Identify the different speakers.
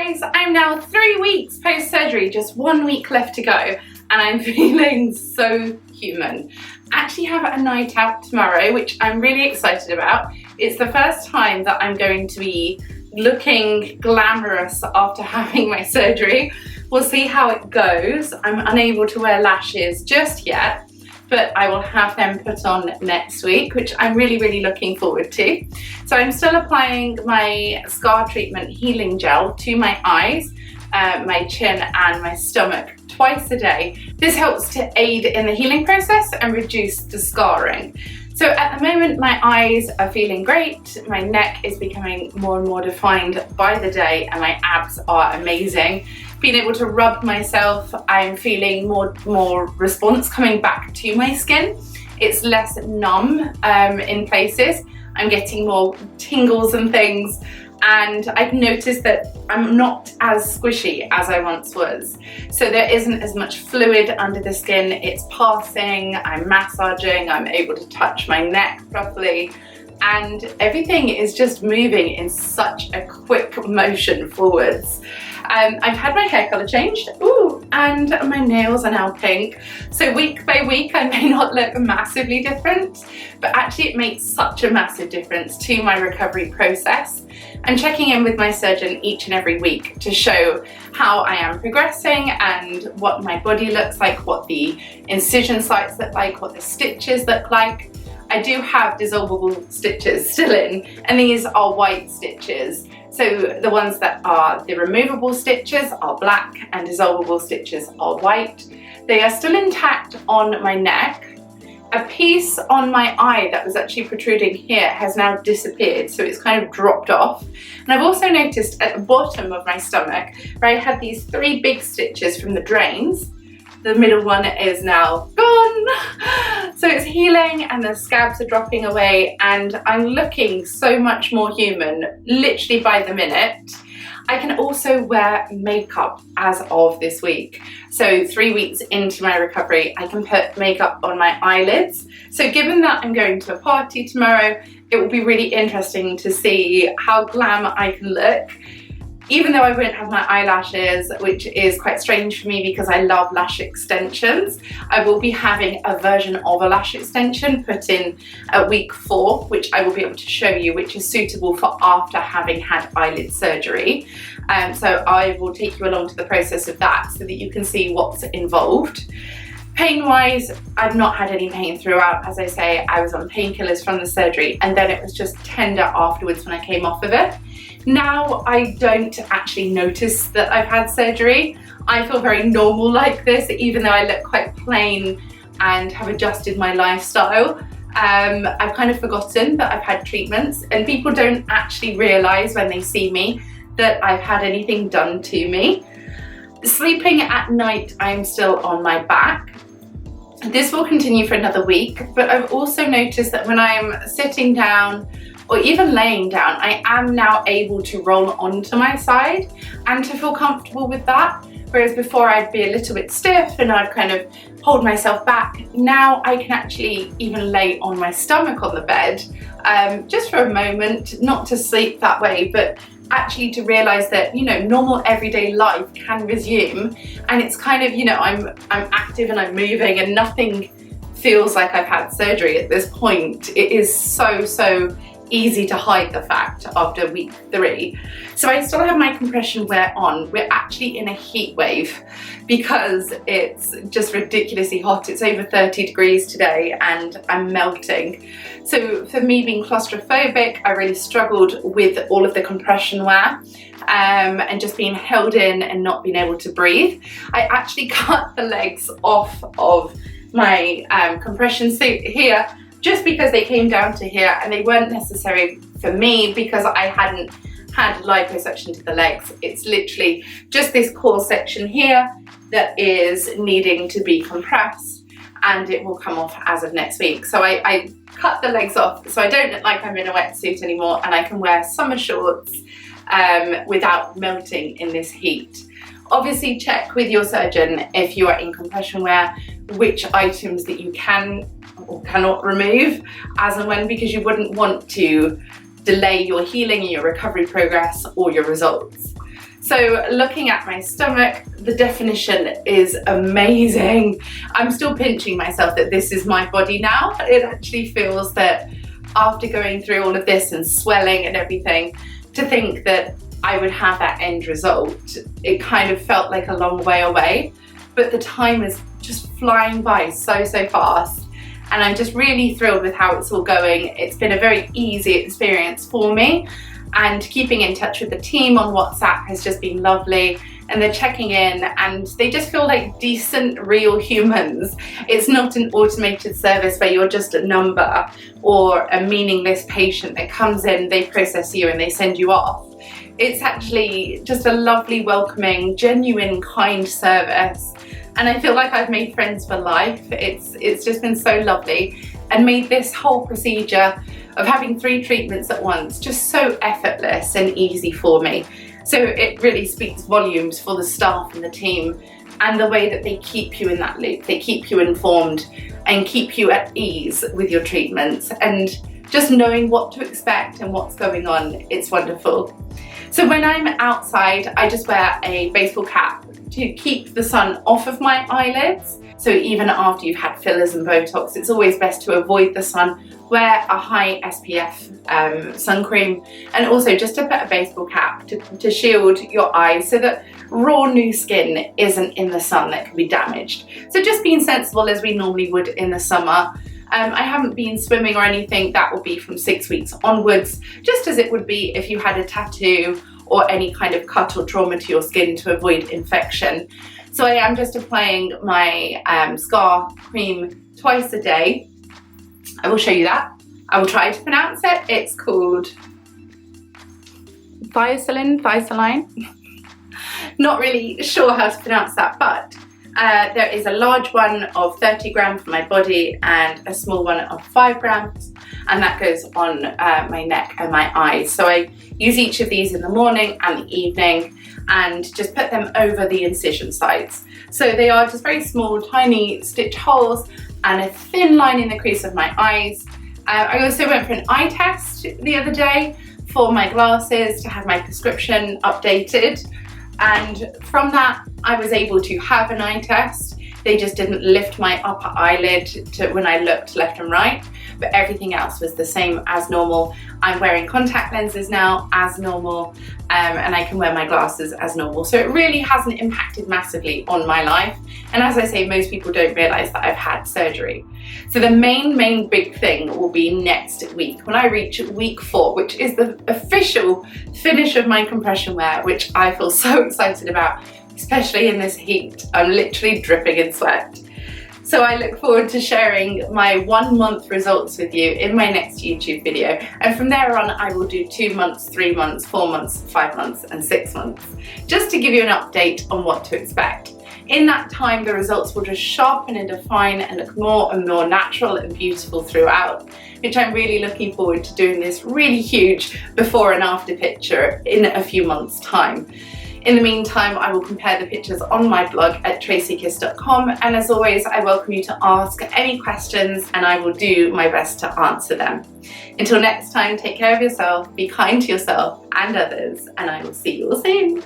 Speaker 1: guys, I'm now 3 weeks post-surgery, just 1 week left to go, and I'm feeling so human. I actually have a night out tomorrow, which I'm really excited about. It's the first time that I'm going to be looking glamorous after having my surgery. We'll see how it goes. I'm unable to wear lashes just yet, but I will have them put on next week, which I'm really looking forward to. So I'm still applying my scar treatment healing gel to my eyes, my chin and my stomach twice a day. This helps to aid in the healing process and reduce the scarring. So at the moment my eyes are feeling great, my neck is becoming more and more defined by the day, and my abs are amazing. Being able to rub myself, I'm feeling more response coming back to my skin. It's less numb in places. I'm getting more tingles and things, and I've noticed that I'm not as squishy as I once was. So there isn't as much fluid under the skin, it's passing, I'm massaging, I'm able to touch my neck properly, and everything is just moving in such a quick motion forwards. I've had my hair colour changed, and my nails are now pink. So week by week I may not look massively different, but actually it makes such a massive difference to my recovery process. I'm checking in with my surgeon each and every week to show how I am progressing and what my body looks like, what the incision sites look like, what the stitches look like. I do have dissolvable stitches still in, and these are white stitches. So the ones that are the removable stitches are black and dissolvable stitches are white. They are still intact on my neck. A piece on my eye that was actually protruding here has now disappeared, so it's kind of dropped off. And I've also noticed at the bottom of my stomach where I had these 3 big stitches from the drains, the middle one is now gone. So it's healing and the scabs are dropping away, and I'm looking so much more human, literally by the minute. I can also wear makeup as of this week. So 3 weeks into my recovery, I can put makeup on my eyelids. So given that I'm going to a party tomorrow, it will be really interesting to see how glam I can look. Even though I won't have my eyelashes, which is quite strange for me because I love lash extensions, I will be having a version of a lash extension put in at week 4, which I will be able to show you, which is suitable for after having had eyelid surgery. So I will take you along to the process of that so that you can see what's involved. Pain-wise, I've not had any pain throughout. As I say, I was on painkillers from the surgery, and then it was just tender afterwards when I came off of it. Now I don't actually notice that I've had surgery. I feel very normal like this, even though I look quite plain and have adjusted my lifestyle. I've kind of forgotten that I've had treatments, and people don't actually realise when they see me that I've had anything done to me. Sleeping at night, I'm still on my back. This will continue for another week, but I've also noticed that when I'm sitting down or even laying down, I am now able to roll onto my side and to feel comfortable with that. Whereas before I'd be a little bit stiff and I'd kind of hold myself back. Now I can actually even lay on my stomach on the bed, just for a moment, not to sleep that way, but actually to realise that, you know, normal everyday life can resume, and it's kind of, you know, I'm active and I'm moving, and nothing feels like I've had surgery at this point. It is so easy to hide the fact after week 3. So I still have my compression wear on. We're actually in a heat wave because it's just ridiculously hot. It's over 30 degrees today and I'm melting. So for me being claustrophobic, I really struggled with all of the compression wear and just being held in and not being able to breathe. I actually cut the legs off of my compression suit here just because they came down to here, and they weren't necessary for me because I hadn't had liposuction to the legs. It's literally just this core section here that is needing to be compressed, and it will come off as of next week. So I cut the legs off so I don't look like I'm in a wetsuit anymore, and I can wear summer shorts without melting in this heat. Obviously check with your surgeon if you are in compression wear which items that you can or cannot remove as and when, because you wouldn't want to delay your healing and your recovery progress or your results. So looking at my stomach, the definition is amazing. I'm still pinching myself that this is my body now. It actually feels that after going through all of this and swelling and everything, to think that I would have that end result, it kind of felt like a long way away, but the time is just flying by so fast. And I'm just really thrilled with how it's all going. It's been a very easy experience for me, and keeping in touch with the team on WhatsApp has just been lovely, and they're checking in and they just feel like decent, real humans. It's not an automated service where you're just a number or a meaningless patient that comes in, they process you and they send you off. It's actually just a lovely, welcoming, genuine, kind service. And I feel like I've made friends for life. It's just been so lovely, and made this whole procedure of having 3 treatments at once just so effortless and easy for me. So it really speaks volumes for the staff and the team, and the way that they keep you in that loop. They keep you informed and keep you at ease with your treatments, and just knowing what to expect and what's going on, it's wonderful. So when I'm outside, I just wear a baseball cap to keep the sun off of my eyelids. So even after you've had fillers and Botox, it's always best to avoid the sun. Wear a high SPF sun cream, and also just to put a baseball cap to shield your eyes so that raw new skin isn't in the sun that can be damaged. So just being sensible as we normally would in the summer. I haven't been swimming or anything. That will be from 6 weeks onwards, just as it would be if you had a tattoo or any kind of cut or trauma to your skin to avoid infection. So I am just applying my scar cream twice a day. I will show you that. I will try to pronounce it. It's called Thiaceline. Not really sure how to pronounce that, but there is a large one of 30 grams for my body and a small one of 5 grams, and that goes on my neck and my eyes. So I use each of these in the morning and the evening, and just put them over the incision sites. So they are just very small, tiny stitch holes and a thin line in the crease of my eyes. I also went for an eye test the other day for my glasses to have my prescription updated, and from that I was able to have an eye test. They just didn't lift my upper eyelid to when I looked left and right, but everything else was the same as normal. I'm wearing contact lenses now as normal, and I can wear my glasses as normal. So it really hasn't impacted massively on my life. And as I say, most people don't realise that I've had surgery. So the main big thing will be next week, when I reach week 4, which is the official finish of my compression wear, which I feel so excited about, especially in this heat. I'm literally dripping in sweat. So I look forward to sharing my 1 month results with you in my next YouTube video. And from there on, I will do 2 months, 3 months, 4 months, 5 months, and 6 months, just to give you an update on what to expect. In that time, the results will just sharpen and define and look more and more natural and beautiful throughout, which I'm really looking forward to doing this really huge before and after picture in a few months' time. In the meantime, I will compare the pictures on my blog at tracykiss.com, and as always, I welcome you to ask any questions and I will do my best to answer them. Until next time, take care of yourself, be kind to yourself and others, and I will see you all soon.